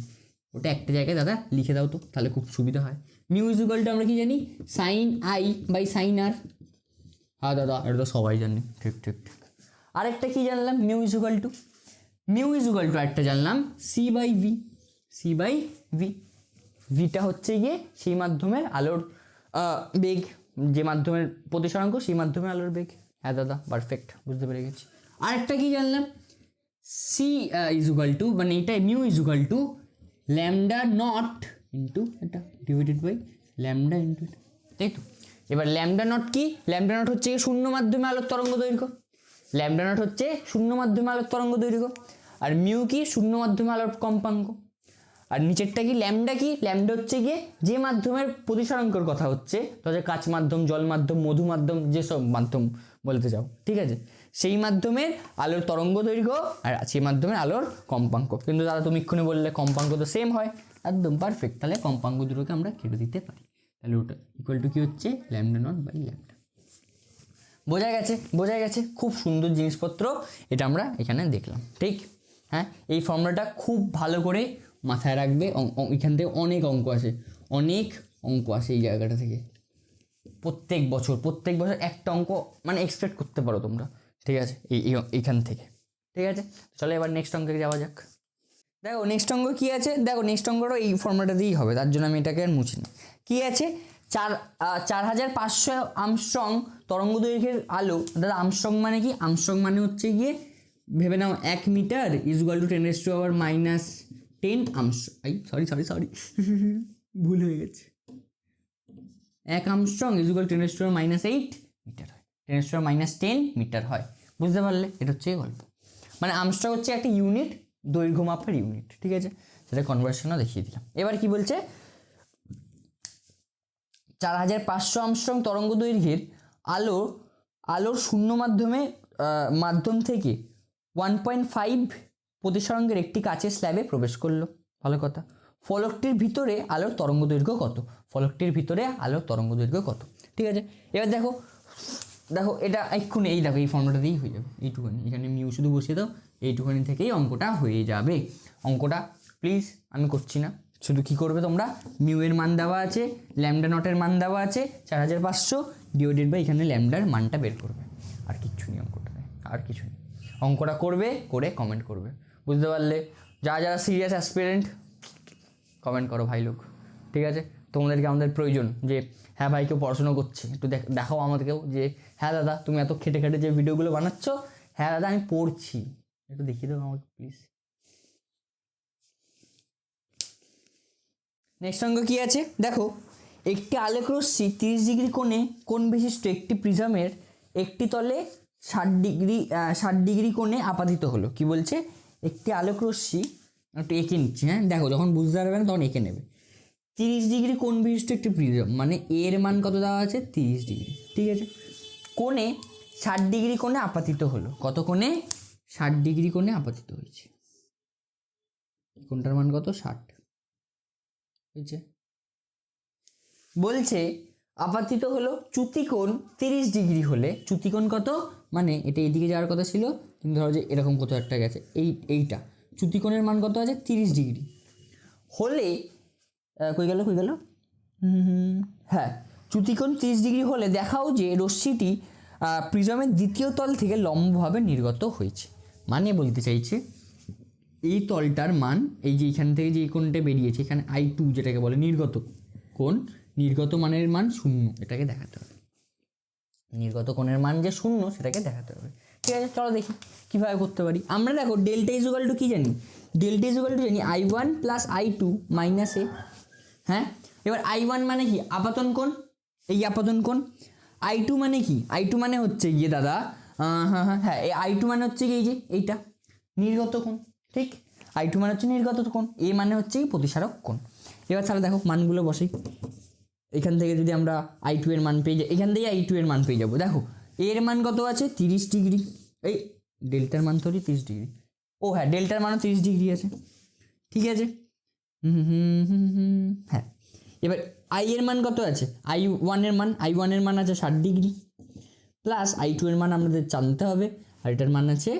ওটা একটা জায়গায় দাদা লিখে দাও তো, তাহলে খুব সুবিধা হয়। মিউ ইজুকাল টু আমরা কি জানি, সাইন আই বাই সাইন আর। হ্যাঁ দাদা, এটা তো সবাই জানি, ঠিক। আরেকটা কি জানলাম, মিউ ইজুকাল টু একটা জানলাম সি বাই ভি। ভিটা হচ্ছে গিয়ে সেই মাধ্যমের আলোর বেগ, যে মাধ্যমের প্রতিসরাঙ্ক সেই মাধ্যমে আলোর বেগ। হ্যাঁ দাদা, পারফেক্ট, বুঝতে পেরে গেছি। আরেকটা কি জানলাম, সি ইজুকাল টু, মানে এটা mu equal to lambda naught into এটা ডিভাইডেড বাই ল্যামডা ইন্টু, তাই তো। এবার ল্যামডা নট কি? ল্যামডা নট হচ্ছে শূন্য মাধ্যমে আলোক তরঙ্গ দৈর্ঘ্য, ল্যামডা নট হচ্ছে শূন্য মাধ্যমে আলোক তরঙ্গ দৈর্ঘ্য। আর মিউ কি? শূন্য মাধ্যমে আলোর কম্পাঙ্ক। আর নিচেরটা কি? ল্যামডা কি? ল্যামডা হচ্ছে গিয়ে যে মাধ্যমের প্রতিসরাঙ্কর কথা হচ্ছে, তাহলে কাচ মাধ্যম, জল মাধ্যম, মধু মাধ্যম, যেসব মাধ্যম বলতে চাও, ঠিক আছে, সেই মাধ্যমের আলোর তরঙ্গ দৈর্ঘ্য আর সেই মাধ্যমের আলোর কম্পাঙ্ক। কিন্তু দাদা তুমি এক্ষুনি বললে কম্পাঙ্ক তো সেম হয়, একদম পারফেক্ট। তাহলে কম্পাঙ্ক দুটোকে আমরা কেটে দিতে পারি। তাহলে ওটা ইকুয়াল টু কি হচ্ছে? Lambda naught by lambda. বোঝা গেছে? বোঝা গেছে। খুব সুন্দর জিনিসপত্র এটা আমরা এখানে দেখলাম, ঠিক। হ্যাঁ, এই ফর্মুলাটা খুব ভালো করে মাথায় রাখবে। এখান থেকে অনেক অঙ্ক আসে, অনেক অঙ্ক আসে এই জায়গাটা থেকে। প্রত্যেক বছর একটা অঙ্ক মানে এক্সপেক্ট করতে পারো তোমরা, ঠিক আছে, এইখান থেকে। ঠিক আছে, চলো এবার নেক্সট অঙ্কে যাওয়া যাক। দেখো নেক্সট অঙ্ক কী আছে, দেখো নেক্সট অঙ্কটা এই ফর্মুলাটা দিয়েই হবে, তার জন্য আমি এটাকে আর মুছি না। কী আছে? 4500 আমস্ট্রং তরঙ্গ দৈর্ঘ্যের আলো। দাদা আমস্ট্রং মানে কি? আমস্ট্রং মানে হচ্ছে গিয়ে ভেবে নাও 1 metre is equal to 10⁻⁻10 angstrom. Sorry ভুল হয়ে গেছে। 1 angstrom is equal to 10⁻⁻8 metre হয়, 10⁻10 মিটার হয়। বুঝতে পারলে? এটা হচ্ছে গল্প। মানে আমস্ট্রং হচ্ছে একটা ইউনিট, দৈর্ঘ্য মাপের ইউনিট, ঠিক আছে, সেটা কনভার্সনও দেখিয়ে দিলাম। এবার কি বলছে? 4500 আমস্ট্রং তরঙ্গ দৈর্ঘ্যের আলোর শূন্য মাধ্যম থেকে 1.5 প্রতিসরাঙ্কের একটি কাচের স্ল্যাবে প্রবেশ করলো। ভালো কথা। ফলকটির ভিতরে আলোর তরঙ্গ দৈর্ঘ্য কত? ফলকটির ভিতরে আলোর তরঙ্গ দৈর্ঘ্য কত? ঠিক আছে, এবার দেখো এটা এক্ষুনি দেখো এই ফর্মুলাটা দিয়েই হয়ে যাবে। এইটুখানি এখানে মিউ শুধু বসিয়ে দাও, এইটুখানি থেকেই অঙ্কটা হয়ে যাবে। অঙ্কটা প্লিজ আমি করছি না, শুধু কি করবে তোমরা, মিউ এর মান দেওয়া আছে, ল্যামডা নটের মান দেওয়া আছে 4500 ডিভাইডেড বাই এখানে ল্যামডার মানটা বের করবে। আর কিচ্ছু নেই অঙ্কটাতে, আর কিছু নেই। অঙ্কটা করবে, করে কমেন্ট করবে। বুঝতে পারলে? যারা সিরিয়াস অ্যাসপিরেন্ট কমেন্ট করো ভাই লোক, ঠিক আছে। তোমাদেরকে আমাদের প্রয়োজন যে হ্যাঁ ভাই কেউ পড়াশোনা করছে, একটু দেখাও আমাদেরকেও যে হ্যাঁ দাদা তুমি এত খেটে যে ভিডিওগুলো বানাচ্ছ, হ্যাঁ দাদা আমি পড়ছি, একটু দেখিয়ে দেবো আমাকে প্লিজ। নেক্সট অঙ্ক কী আছে দেখো, একটি আলোক রশ্মি 30 ডিগ্রি কোণ বিশিষ্ট একটি প্রিজমের একটি তলে 60 ডিগ্রি কোণে আপাতিত হলো। কি বলছে? একটি আলোক রশ্মি, একটু এঁকে নিচ্ছি, হ্যাঁ দেখো যখন বুঝতে পারবে না তখন এঁকে নেবে। 30 ডিগ্রি কোণ বিশিষ্ট একটি প্রিজম, মানে এর মান কত দেওয়া আছে? 30 ডিগ্রি, ঠিক আছে। কোণে 60 ডিগ্রি কোণে আপাতিত হলো। কত কোণে? 60 ডিগ্রি কোণে আপাতিত হয়েছে। কোণটার মান কত? 60, হয়েছে। বলছে আপাতিত হলো চ্যুতিকোণ 30 ডিগ্রি হলে, চ্যুতিকোণ কত? মানে এটা এইদিকে যাওয়ার কথা ছিল, কিন্তু ধরো যে এরকম কত একটা গেছে, এইটা চ্যুতিকোণের মান কত আছে? 30 ডিগ্রি হলে, কই গেল হ্যাঁ, চ্যুতিকোণ 30 ডিগ্রি হলে দেখাও যে রশ্মিটি প্রিজমের দ্বিতীয় তল থেকে লম্বভাবে নির্গত হয়েছে। মানে বলতে চাইছে এই তলটার মান, এই যে এখান থেকে যে কোণটা বেরিয়েছে, এখানে I2 যেটাকে বলে নির্গত কোণ, নির্গত মানের মান 0, এটাকে দেখাতে হবে। নির্গত কোণের মান যে 0 সেটাকে দেখাতে হবে। ঠিক আছে, চলো দেখি কীভাবে করতে পারি। আমরা দেখো ডেল্টা ইজ ইকুয়াল টু কী জানি? ডেল্টা ইজ ইকুয়াল টু জানি I1 + I2 - A। হ্যাঁ, এবার I1 মানে কি? আপাতন কোণ, এই আপাতন কোণ। I2 মানে কি? I2 মানে হচ্ছে গিয়ে দাদা হ্যাঁ এই I2 মানে হচ্ছে কি এই যে এইটা নির্গত কোণ, ঠিক। I2 মানে হচ্ছে নির্গত কোণ, A মানে হচ্ছে কি? প্রতিসারক কোণ। এবার তাহলে দেখো মানগুলো বসাই। এখান থেকে যদি আমরা I2 এর মান পেয়ে যাই, এখান থেকে I2 এর মান পেয়ে যাবো। দেখো এর মান কত আছে? 30 ডিগ্রি। এই ডেল্টার মান তো 30 ডিগ্রি। ও হ্যাঁ, ডেল্টার মানও 30 ডিগ্রি আছে, ঠিক আছে। হ্যাঁ, এবার I এর মান কত আছে? I1 এর মান আছে 60 ডিগ্রি, প্লাস I2 এর মান আমাদের জানতে হবে, আর এটার মান আছে,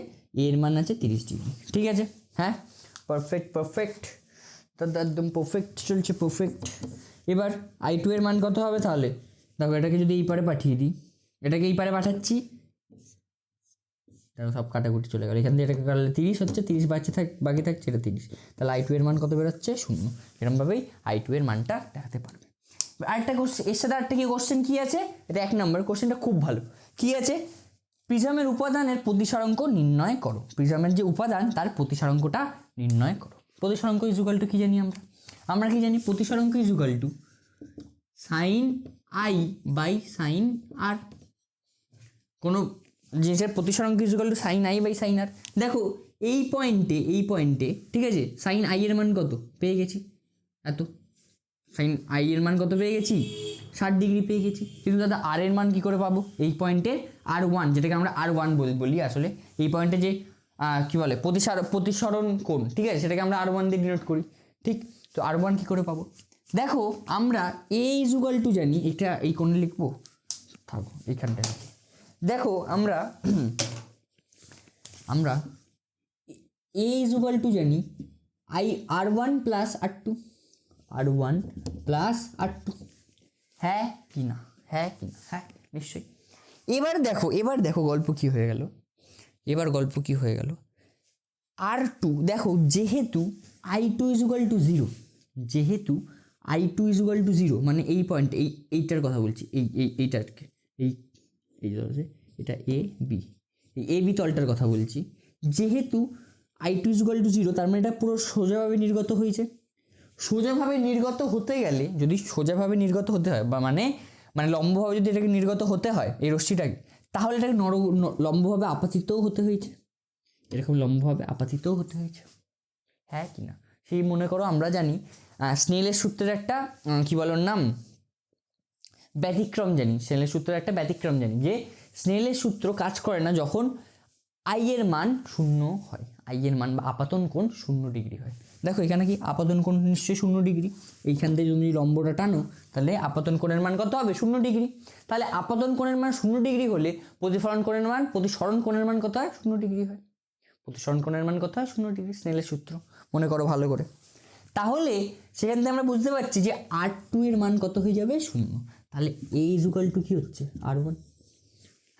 এর মান আছে 30 ডিগ্রি, ঠিক আছে। হ্যাঁ, পারফেক্ট দাদা, একদম পারফেক্ট চলছে, পারফেক্ট। এবার I2 এর মান কত হবে তাহলে? দেখো এটাকে যদি এই পারে পাঠিয়ে দিই, এটাকে এই পারে পাঠাচ্ছি, দেখো সব কাটাকুটি চলে গেল। এখান থেকে এটাকে কাটলে 30 হচ্ছে, 30 বাকি থাকছে, এটা 30। তাহলে I2 এর মান কত বেরোচ্ছে? 0। এরকমভাবেই I2 এর মানটা দেখাতে পারবে। আরেকটা কোশ্চেন, এর সাথে আরেকটা কি কোশ্চেন কী আছে? এটা 1 নম্বর কোশ্চেনটা খুব ভালো। কী আছে? প্রিজমের উপাদানের প্রতিসরাঙ্ক নির্ণয় করো। প্রিজমের যে উপাদান তার প্রতিসরাঙ্কটা নির্ণয় করো। প্রতিসরাঙ্ক ইজুকাল টু কী জানি আমরা কি জানি প্রতিসরাঙ্ক is equal to sine I by sine R. কোনো জিনিসের প্রতিসরাঙ্ক is equal to sine I by sine R. দেখো এই পয়েন্টে ঠিক আছে সাইন আই এর মান কত পেয়ে গেছি, এত সাইন আই এর মান কত পেয়ে গেছি 60 ডিগ্রি পেয়ে গেছি। কিন্তু দাদা আর এর মান কী করে পাবো? এই পয়েন্টে R1, যেটাকে আমরা R1 বলি আসলে, এই পয়েন্টে যে কী বলে প্রতিসরণ কোণ, ঠিক আছে, সেটাকে আমরা R1 দিয়ে ডিনোট করি, ঠিক? তো R1 কী করে পাবো? দেখো আমরা A ইজুকাল টু জানি, এটা এই কোণে লিখবো, থাকো এইখানটা লিখি। দেখো আমরা A ইজুকাল টু জানি R1 plus R2, R1 plus R2, হ্যাঁ কি না? হ্যাঁ নিশ্চয়ই। এবার দেখো গল্প কি হয়ে গেল, R2 দেখো যেহেতু I2 ইজুকাল টু 0, মানে এই পয়েন্ট, এইটার কথা বলছি, এইটাকে এটা এ বি, এই এ বি তলটার কথা বলছি। যেহেতু I2 ইজুকাল টু 0, তার মানে এটা পুরো সোজাভাবে নির্গত হয়েছে। সোজাভাবে নির্গত হতে গেলে, যদি সোজাভাবে নির্গত হতে হয় বা মানে লম্বভাবে যদি এটাকে নির্গত হতে হয় এই রশ্মিটাকে, তাহলে এটাকে লম্বভাবে আপাতিতও হতে হয়েছে, এরকম লম্বভাবে আপাতিতও হতে হয়েছে, হ্যাঁ কি না? সেই মনে করো আমরা জানি স্নেলের সূত্রের একটা কী বলার নাম ব্যতিক্রম জানি, যে স্নেলের সূত্র কাজ করে না যখন আই এর মান 0 হয়, আই এর মান বা আপাতন কোণ 0 ডিগ্রি হয়। দেখো এখানে কি আপাতন কোণ নিশ্চয়ই 0 ডিগ্রি, এইখান থেকে যদি লম্বটা টানো তাহলে আপাতন কোণের মান কত হবে? 0 ডিগ্রি। তাহলে আপাতন কোণের মান 0 ডিগ্রি হলে প্রতিসরণ কোণের মান কত হয়? 0 ডিগ্রি হয়। প্রতিসরণ কোণের মান কত হয়? 0 ডিগ্রি, স্নেলের সূত্র মনে করো ভালো করে। তাহলে সেখান থেকে আমরা বুঝতে পারছি যে R2 এর মান কত হয়ে যাবে? 0। তাহলে A ইজুকাল টু কী হচ্ছে? R1,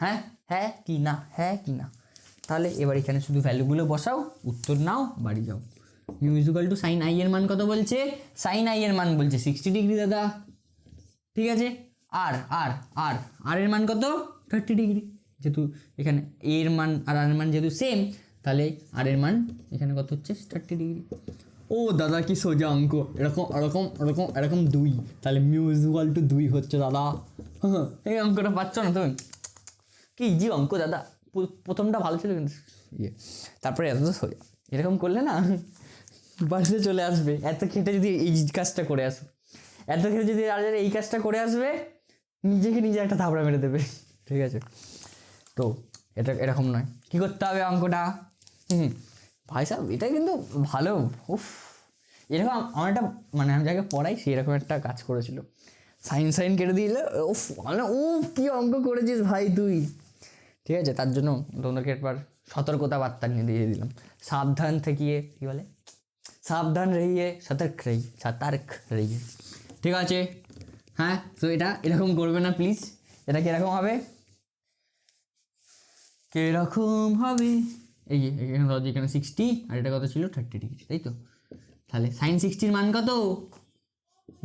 হ্যাঁ কি না? তাহলে এবার এখানে শুধু ভ্যালুগুলো বসাও, উত্তর নাও, বাড়ি যাও। Mu equal to sine I এর মান কত বলছে? সাইন আই এর মান বলছে 60 ডিগ্রি দাদা, ঠিক আছে। আর এর মান কত? 30 ডিগ্রি। যেহেতু এখানে এ এর মান আর আর এর মান যেহেতু সেম, তাহলে আর এর মান এখানে কত হচ্ছে? 30 ডিগ্রি। ও দাদা কি সোজা অঙ্ক, এরকম 2, তাহলে মিউ ইজুকাল টু 2 হচ্ছে দাদা। এই অঙ্কটা পাচ্ছ না তুমি? কি ইজি অঙ্ক দাদা, প্রথমটা ভালো ছিল কিন্তু তারপরে এত সোজা, এরকম করলে না বাসে চলে আসবে। এত খেটে যদি এই কাজটা করে আসবে, এই কাজটা করে আসবে, নিজে একটা থাবড়া মেরে দেবে, ঠিক আছে? তো এটা এরকম নয়, কি করতে হবে অঙ্কটা? ভাই সাহেব এটা কিন্তু ভালো, এরকম আমার একটা আমি যাকে পড়াই সেরকম একটা কাজ করেছিল, সাইন কেটে দিলে কি অঙ্ক করেছিস ভাই তুই, ঠিক আছে? তার জন্য তোমাদেরকে একবার সতর্কতা বার্তা নিয়ে দিয়ে দিলাম, সাবধান থাকিয়ে, কি বলে, সাবধান রহিয়ে, সতর্ক রহিয়ে, ঠিক আছে? হ্যাঁ, তো এটা এরকম করবে না প্লিজ। এটা কিরকম হবে? এই যে এখানে 60 আর এটা কত ছিল? 30 ডিগ্রি, তাই তো? তাহলে সাইন 60 মান কত?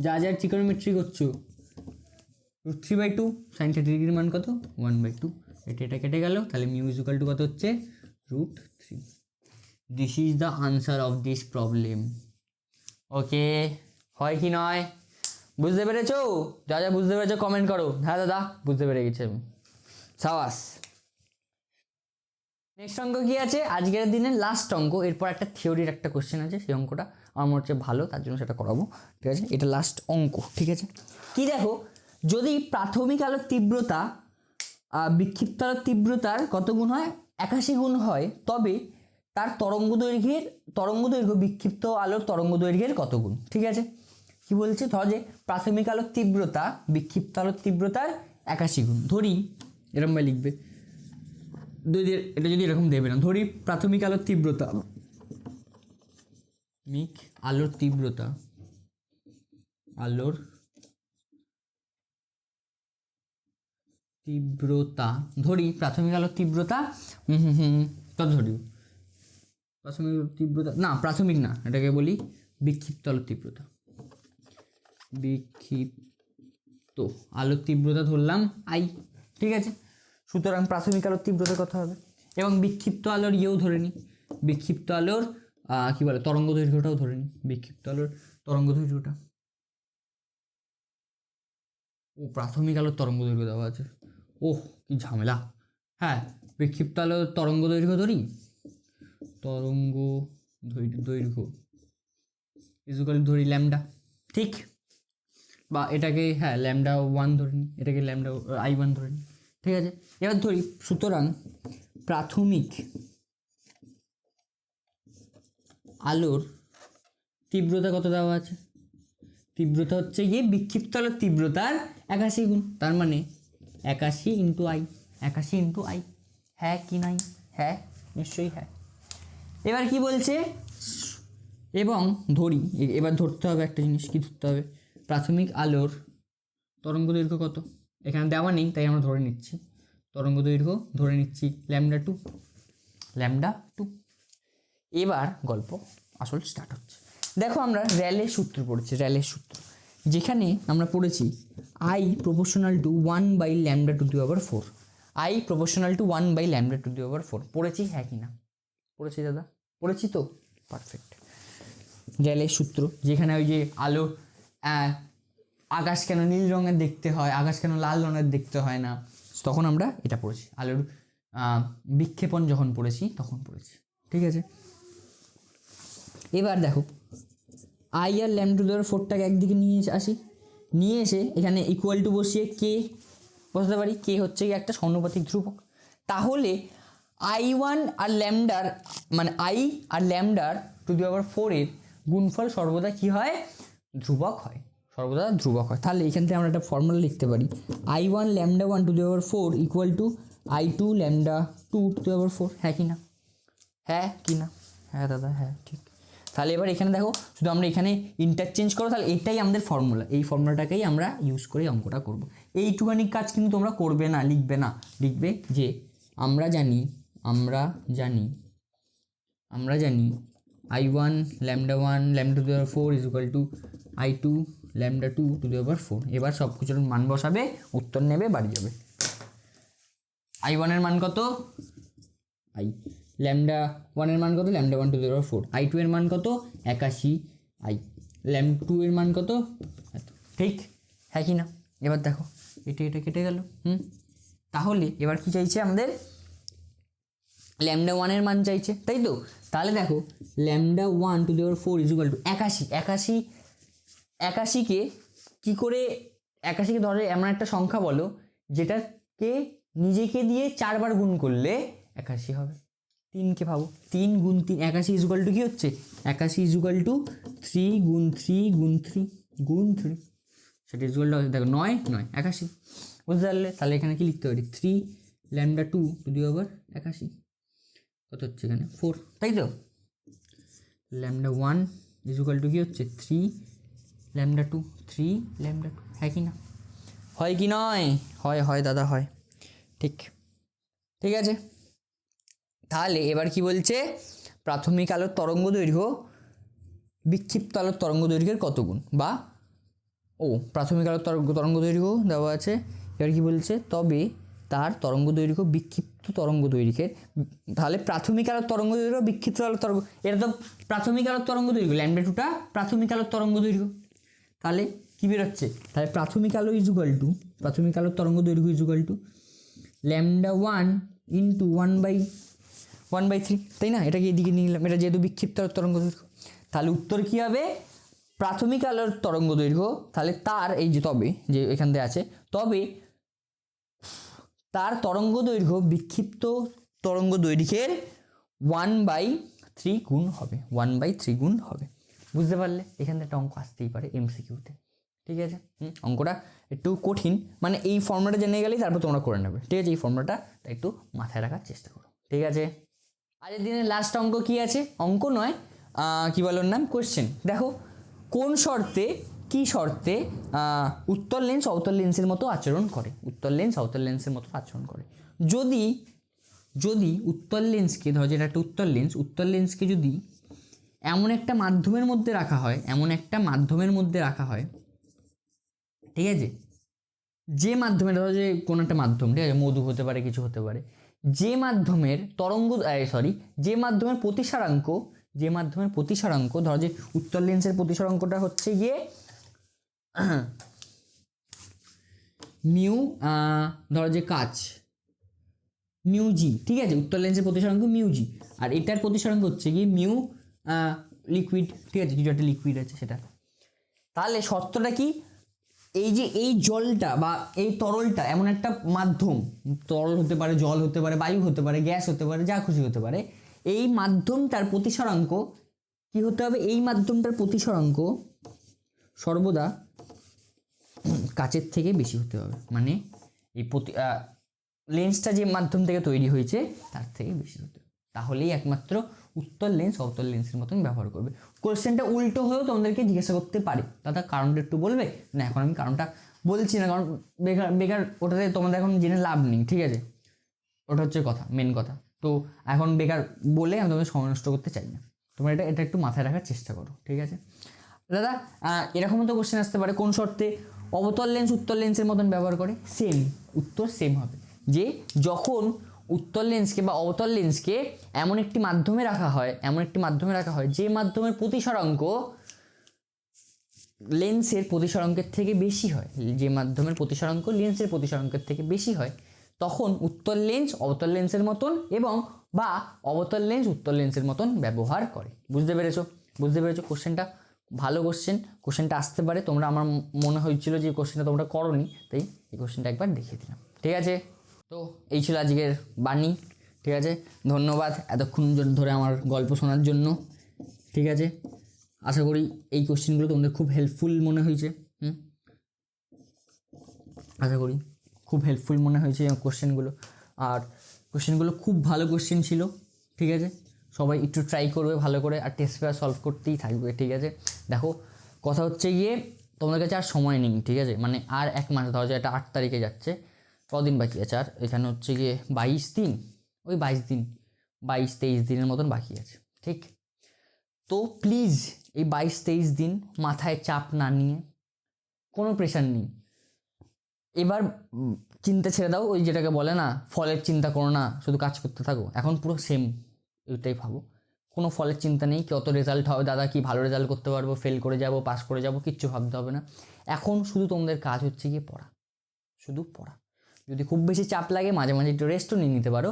যা ট্রিগোনোমেট্রি করছো, √3/2, সাইন 30 ডিগ্রির মান কত? 1/2। এটা কেটে গেল, তাহলে মিউ ইজুকাল টু কত হচ্ছে? √3। This is the answer of this problem. Okay, হয় কি নয়? বুঝতে পেরেছো? যা বুঝতে পেরেছো কমেন্ট করো। হ্যাঁ দাদা বুঝতে পেরে গেছি আমি, সাবাস। নেক্সট অঙ্ক কি আছে? আজকের দিনের লাস্ট অঙ্ক, এরপর একটা থিওরির একটা কোশ্চেন আছে, সেই অঙ্কটা আমার মনে হচ্ছে ভালো, তার জন্য সেটা করাবো, ঠিক আছে? এটা লাস্ট অঙ্ক, ঠিক আছে? কি দেখো, যদি প্রাথমিক আলোর তীব্রতা বিক্ষিপ্ত আলোর তীব্রতার কত গুণ হয়? 81 গুণ হয়, তবে তার তরঙ্গদৈর্ঘ্য বিক্ষিপ্ত আলোর তরঙ্গদৈর্ঘ্যের কত গুণ? ঠিক আছে, কি বলছে? ধর যে প্রাথমিক আলোর তীব্রতা বিক্ষিপ্ত আলোর তীব্রতার 81 গুণ, ধরি এরকম ভাবে লিখবে, এটা যদি এরকম দেবে না, ধরি প্রাথমিক আলোর তীব্রতা ধরি প্রাথমিক আলোর তীব্রতা কত ধরি? প্রাথমিক না, এটাকে বলি বিক্ষিপ্ত আলোর তীব্রতা। বিক্ষিপ্ত আলোর তীব্রতা ধরলাম আই, ঠিক আছে? সুতরাং প্রাথমিক আলোর তীব্রতা কত হবে? এবং বিক্ষিপ্ত আলোর ইয়েও ধরে নিই, বিক্ষিপ্ত আলোর কী বলে তরঙ্গ দৈর্ঘ্যটাও ধরে নিই, বিক্ষিপ্ত আলোর তরঙ্গ দৈর্ঘ্যটা। ও প্রাথমিক আলোর তরঙ্গ দৈর্ঘ্য দেওয়া আছে, ওহ কি ঝামেলা। হ্যাঁ, বিক্ষিপ্ত আলোর তরঙ্গ দৈর্ঘ্য ধরি, তরঙ্গ দৈর্ঘ্য ইজুকাল ধরি ল্যামডা, ঠিক, বা এটাকে হ্যাঁ λ1 ধরে নিই, এটাকে I1 ধরে নিই, ঠিক আছে। এবার ধরি, সুতরাং প্রাথমিক আলোর তীব্রতা কত দেওয়া আছে, তীব্রতা হচ্ছে গিয়ে বিক্ষিপ্ত আলোর তীব্রতার 81 গুণ, তার মানে 81 ইন্টু আই, 81 ইন্টু আই, হ্যাঁ কি নাই, হ্যাঁ নিশ্চয়ই হ্যাঁ। এবার কি বলছে, এবং ধরি, এবার ধরতে হবে একটা জিনিস, কি ধরতে হবে, প্রাথমিক আলোর তরঙ্গ দৈর্ঘ্য কত, এখানে দেওয়া নেই তাই আমরা ধরে নিচ্ছি, তরঙ্গ দৈর্ঘ্য ধরে নিচ্ছি λ2। এবার গল্প আসল স্টার্ট হচ্ছে। দেখো আমরা র্যালের সূত্র পড়েছি, র্যালের সূত্র, যেখানে আমরা পড়েছি I proportional to 1/λ⁴, I proportional to 1/λ⁴ পড়েছি, হ্যাঁ কি না পড়েছি দাদা, পড়েছি তো, পারফেক্ট। র্যালের সূত্র, যেখানে ওই যে আলো, আকাশ কেন নীল রঙের দেখতে হয়, আকাশ কেন লাল রঙের দেখতে হয় না, তখন আমরা এটা পড়েছি, আলোর বিক্ষেপণ যখন পড়েছি তখন পড়েছি, ঠিক আছে। এবার দেখো I আর λ⁴টাকে একদিকে নিয়ে আসি, নিয়ে এসে এখানে ইকুয়াল টু বসিয়ে কে বসাতে পারি, কে হচ্ছে একটা সমানুপাতিক ধ্রুবক, তাহলে I1 আর ল্যামডার মানে I আর λ⁴ এর গুণফল সর্বদা কি হয়, ধ্রুবক হয়, সর্বদা ধ্রুবক হয়। তাহলে এখান থেকে আমরা একটা ফর্মুলা লিখতে পারি, I1 λ1⁴ ইকুয়াল টু I2 λ2⁴, হ্যাঁ কি না, হ্যাঁ কি না, হ্যাঁ দাদা হ্যাঁ ঠিক। তাহলে এবার এখানে দেখো, শুধু আমরা এখানে ইন্টারচেঞ্জ করো, তাহলে এটাই আমাদের ফর্মুলা, এই ফর্মুলাটাকেই আমরা ইউজ করে অঙ্কটা করব। এইটুখানি কাজ কিন্তু তোমরা করবে না, লিখবে না, লিখবে যে আমরা জানি I1 λ1 λ2⁴ is equal two I2 λ2⁴। এবার সব কিছুর মান বসাবে, উত্তর নেবে, বাড়ি যাবে। I1 এর মান কত, λ1 এর মান কত, λ1⁴, I2 এর মান কত 81, λ2 এর মান কত, ঠিক, হ্যাঁ কি না। এবার দেখো এটা কেটে গেল, তাহলে এবার কি চাইছে আমাদের, λ1 এর মান চাইছে, তাই তো। তাহলে দেখো λ1⁴ ইজ ইকুয়াল টু 81, 81কে কি করে, 81কে ধরে এমন একটা সংখ্যা বলো যেটাকে নিজেকে দিয়ে 4 বার গুণ করলে 81 হবে। 3কে ভাবো, 3 গুণ 3, 81 ইজ ইকুয়াল টু কি হচ্ছে, 81 ইজ ইকুয়াল টু 3 গুণ 3 গুণ 3 গুণ 3, সেটা ইজ ইকুয়াল টু দেখো 9 9 81, বুঝতে পারলে। তাহলে এখানে কি লিখতে পারি, 3 λ2⁴ কত হচ্ছে এখানে 4, তাই তো। λ1 ইজ ইকুয়াল টু কি হচ্ছে 3 λ2, 3 λ2, হ্যাঁ কি না, হয় কি নয়, হয় দাদা হয়, ঠিক, ঠিক আছে। তাহলে এবার কি বলছে, প্রাথমিক আলোর তরঙ্গ দৈর্ঘ্য বিক্ষিপ্ত আলোর তরঙ্গ দৈর্ঘ্যের কত গুণ, বা প্রাথমিক আলোর তরঙ্গ দৈর্ঘ্য দেওয়া আছে। এবার কি বলছে, তবে তার তরঙ্গ দৈর্ঘ্য বিক্ষিপ্ত তরঙ্গ দৈর্ঘ্যের, তাহলে প্রাথমিক আলোর তরঙ্গ দৈর্ঘ্য বিক্ষিপ্ত আলোর তরঙ্গ, এটা তো প্রাথমিক আলোর তরঙ্গ দৈর্ঘ্য, λ2টা প্রাথমিক আলোর তরঙ্গ দৈর্ঘ্য, তাহলে কি বেরোচ্ছে, তাহলে প্রাথমিক আলো ইজ ইকুয়াল টু, প্রাথমিক আলোর তরঙ্গ দৈর্ঘ্য ইজ ইকুয়াল টু λ1 ইন্টু 1/3, তাই না। এটাকে এদিকে নিয়ে নিলাম, এটা যেহেতু বিক্ষিপ্ত আলোর তরঙ্গ দৈর্ঘ্য, তাহলে উত্তর কী হবে, প্রাথমিক আলোর তরঙ্গ দৈর্ঘ্য, তাহলে তার এই যে তবে যে এখান থেকে আছে, তবে তার তরঙ্গ দৈর্ঘ্য বিক্ষিপ্ত তরঙ্গ দৈর্ঘ্যের 1/3 গুণ হবে, 1/3 গুণ হবে, বুঝতে পারলে। এখান থেকে একটা অঙ্ক আসতেই পারে MCQতে, ঠিক আছে। অঙ্কটা একটু কঠিন, মানে এই ফর্মুলাটা জেনে গেলেই তারপর তোমরা করে নেবে, ঠিক আছে। এই ফর্মুলাটা একটু মাথায় রাখার চেষ্টা করো, ঠিক আছে। আজকের দিনের লাস্ট অঙ্ক কি আছে, অঙ্ক নয় কি বলার নাম, কোয়েশ্চেন। দেখো কোন শর্তে, কি শর্তে উত্তর লেন্স অবতল লেন্সের মতো আচরণ করে, উত্তর লেন্স অবতল লেন্সের মতো আচরণ করে, যদি উত্তর লেন্সকে, ধরো যেটা একটা উত্তর লেন্সকে যদি এমন একটা মাধ্যমের মধ্যে রাখা হয়, ঠিক আছে, যে মাধ্যমে, ধরো যে কোনো একটা মাধ্যম, ঠিক আছে, মধু হতে পারে, কিছু হতে পারে, যে মাধ্যমের প্রতিসারাঙ্ক যে মাধ্যমের প্রতিসরাঙ্ক, ধরো যে উত্তল লেন্সের প্রতিসরাঙ্কটা হচ্ছে গিয়ে মিউ, ধরো যে কাচ মিউ জি, ঠিক আছে, উত্তল লেন্সের প্রতিসরাঙ্ক মিউ জি, আর এটার প্রতিসরাঙ্ক হচ্ছে কি মিউ লিকুইড, ঠিক আছে, কিছু একটা লিকুইড আছে সেটা। তাহলে শর্তটা কি, এই যে এই জলটা বা এই তরলটা এমন একটা মাধ্যম, তরল হতে পারে, জল হতে পারে, বায়ু হতে পারে, গ্যাস হতে পারে, যা খুশি হতে পারে, এই মাধ্যমটার প্রতিসরাঙ্ক কি হতে হবে, এই মাধ্যমটার প্রতিসরাঙ্ক সর্বদা কাচের থেকে বেশি হতে হবে, মানে এই লেন্সটা যে মাধ্যম থেকে তৈরি হয়েছে তার থেকে বেশি হতে হবে, তাহলেই একমাত্র উত্তল লেন্স অবতল লেন্সের মতন ব্যবহার করবে। কোশ্চেনটা উল্টো হয়েও তোমাদেরকে জিজ্ঞাসা করতে পারে, দাদা কারণটা একটু বলবে না, এখন আমি কারণটা বলছি না, কারণ বেকার বেকার ওটাতে তোমাদের এখন জেনে লাভ নেই, ঠিক আছে, ওটা হচ্ছে কথা, মেন কথা। তো এখন বেকার বলে আমি তোমাদের সময় নষ্ট করতে চাই না, তোমরা এটা একটু মাথায় রাখার চেষ্টা করো, ঠিক আছে দাদা। এরকমও তো কোশ্চেন আসতে পারে, কোন শর্তে অবতল লেন্স উত্তল লেন্সের মতন ব্যবহার করে, সেম উত্তর সেম হবে, যে যখন উত্তল লেন্সকে বা অবতল লেন্সকে এমন একটি মাধ্যমে রাখা হয় যে মাধ্যমের প্রতিসরাঙ্ক লেন্সের প্রতিসরাঙ্কের থেকে বেশি হয়, যে মাধ্যমের প্রতিসরাঙ্ক লেন্সের প্রতিসরাঙ্কের থেকে বেশি হয়, তখন উত্তল লেন্স অবতল লেন্সের মতন এবং বা অবতল লেন্স উত্তল লেন্সের মতন ব্যবহার করে। বুঝতে পেরেছো? কোশ্চেনটা ভালো কোশ্চেনটা আসতে পারে, তোমরা আমার মনে হয়েছিল যে কোশ্চেনটা তোমরা করোনি, তাই এই কোশ্চেনটা একবার দেখিয়ে দিলাম, ঠিক আছে। তো এই ছিল আজকের বাণী, ঠিক আছে, ধন্যবাদ এতক্ষণ ধরে আমার গল্প শোনার জন্য, ঠিক আছে। আশা করি এই কোশ্চেনগুলো তোমাদের খুব হেল্পফুল মনে হয়েছে, আশা করি খুব হেল্পফুল মনে হয়েছে কোশ্চেনগুলো, আর কোশ্চেনগুলো খুব ভালো কোশ্চেন ছিল, ঠিক আছে। সবাই একটু ট্রাই করবে ভালো করে, আর টেস্ট পেপার সলভ করতেই থাকবে, ঠিক আছে। দেখো কথা হচ্ছে গিয়ে তোমাদের কাছে আর সময় নেই, ঠিক আছে, মানে আর এক মাস, ধরো যে এটা 8 তারিখে যাচ্ছে, কদিন বাকি আছে আর, এখানে হচ্ছে গিয়ে 22 দিন, ওই 22-23 দিনের মতন বাকি আছে, ঠিক। তো প্লিজ এই 22-23 দিন মাথায় চাপ না নিয়ে, কোনো প্রেশার নেই, এবার চিন্তা ছেড়ে দাও, ওই যেটাকে বলে না ফলের চিন্তা করো না, শুধু কাজ করতে থাকো, এখন পুরো সেম ওইটাই ভাবো, কোনো ফলের চিন্তা নেই, কত রেজাল্ট হবে, দাদা কি ভালো রেজাল্ট করতে পারবো, ফেল করে যাব, পাস করে যাব, কিচ্ছু ভাবতে হবে না। এখন শুধু তোমাদের কাজ হচ্ছে গিয়ে পড়া, শুধু পড়া। যদি খুব বেশি চাপ লাগে মাঝে মাঝে একটু রেস্টও নিয়ে নিতে পারো,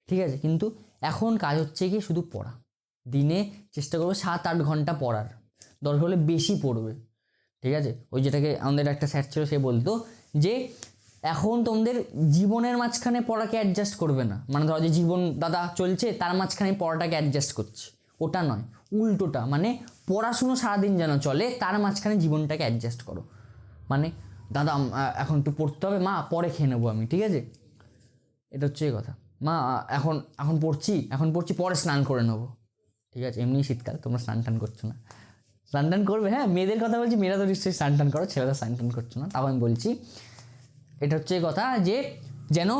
ঠিক আছে, কিন্তু এখন কাজ হচ্ছে গিয়ে শুধু পড়া। দিনে চেষ্টা করবো 7-8 ঘন্টা পড়ার, দরকার হলে বেশি পড়বে, ঠিক আছে। ওই যেটাকে আমাদের একটা স্যার ছিল, সে বলতো যে এখন তোমাদের জীবনের মাঝখানে পড়াকে অ্যাডজাস্ট করবে না, মানে ধরো যে জীবন দাদা চলছে তার মাঝখানে পড়াটাকে অ্যাডজাস্ট করছে, ওটা নয়, উল্টোটা, মানে পড়াশুনো সারাদিন যেন চলে, তার মাঝখানে জীবনটাকে অ্যাডজাস্ট করো, মানে দাদা এখন একটু পড়তে হবে, মা পরে খেয়ে নেবো আমি, ঠিক আছে, এটা হচ্ছে এই কথা। মা এখন পড়ছি পরে স্নান করে নেবো, ঠিক আছে। এমনি শীতকাল, তোমরা স্নান টান করছো না, স্নান টান করবে, হ্যাঁ মেয়েদের কথা বলছি, মেয়েরা তো নিশ্চয়ই স্নান টান করো, ছেলেরা স্নান টান করছো না, তাও আমি বলছি, এটা হচ্ছে কথা যে যেন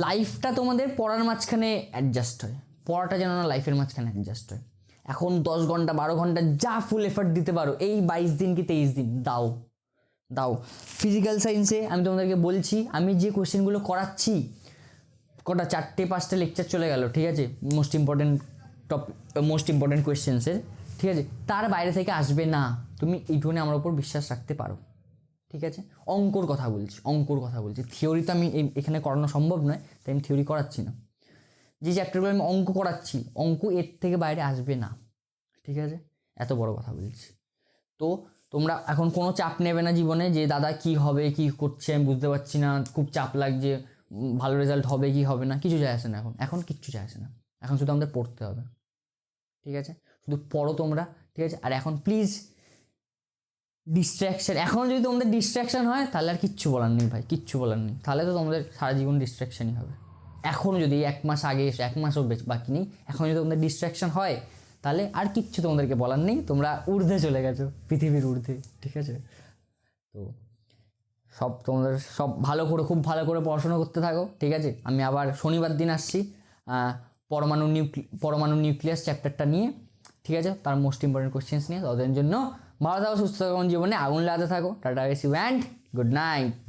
লাইফটা তোমাদের পড়ার মাঝখানে অ্যাডজাস্ট হয়, পড়াটা যেন না লাইফের মাঝখানে অ্যাডজাস্ট হয়। এখন 10 ঘন্টা 12 ঘন্টা যা ফুল এফার্ট দিতে পারো, এই 22 দিন কি 23 দিন দাও। ফিজিক্যাল সায়েন্সে আমি তোমাদেরকে বলছি, আমি যে কোশ্চেনগুলো করাচ্ছি, কটা 4-5টা লেকচার চলে গেল, ঠিক আছে, মোস্ট ইম্পর্টেন্ট কোয়েশ্চেন্সের, ঠিক আছে, তার বাইরে থেকে আসবে না, তুমি এইটুকুনি আমার উপর বিশ্বাস রাখতে পারো, ঠিক আছে। অঙ্কর কথা বলছি, থিওরি তো আমি এখানে করানো সম্ভব নয়, তাই আমি থিওরি করাচ্ছি না, যে চ্যাপ্টারগুলো আমি অঙ্ক করাচ্ছি, অঙ্ক এর থেকে বাইরে আসবে না, ঠিক আছে, এত বড় কথা বলছি। তো তোমরা এখন কোনো চাপ নেবে না জীবনে, যে দাদা কি হবে, কি করছে আমি বুঝতে পারছি না, খুব চাপ লাগছে, ভালো রেজাল্ট হবে কি হবে না, কিছু যায় আসে না, এখন কিচ্ছু যায় আসে না, এখন শুধু আমাদের পড়তে হবে, ঠিক আছে, শুধু পড়ো তোমরা, ঠিক আছে। আর এখন প্লিজ ডিস্ট্র্যাকশন, এখন যদি তোমাদের ডিস্ট্র্যাকশন হয় তাহলে আর কিচ্ছু বলার নেই ভাই, কিচ্ছু বলার নেই, তাহলে তো তোমাদের সারা জীবন ডিস্ট্র্যাকশনই হবে। এখন যদি 1 মাস আগে এসে, 1 মাসও বাকি নেই, এখন যদি তোমাদের ডিস্ট্র্যাকশন হয় তাহলে আর কিচ্ছু তোমাদেরকে বলার নেই, তোমরা ঊর্ধ্বে চলে গেছো, পৃথিবীর ঊর্ধ্বে, ঠিক আছে। তো তোমাদের খুব ভালো করে পড়াশোনা করতে থাকো, ঠিক আছে। আমি আবার শনিবার দিন আসছি পরমাণু নিউক্লিয়াস চ্যাপ্টারটা নিয়ে, ঠিক আছে, তার মোস্ট ইম্পর্টেন্ট কোশ্চেন্স নিয়ে। তাদের জন্য ভালো থাকো, সুস্থ থাকো, জীবনে আগুন লাগাতে থাকো। Tata, and good night.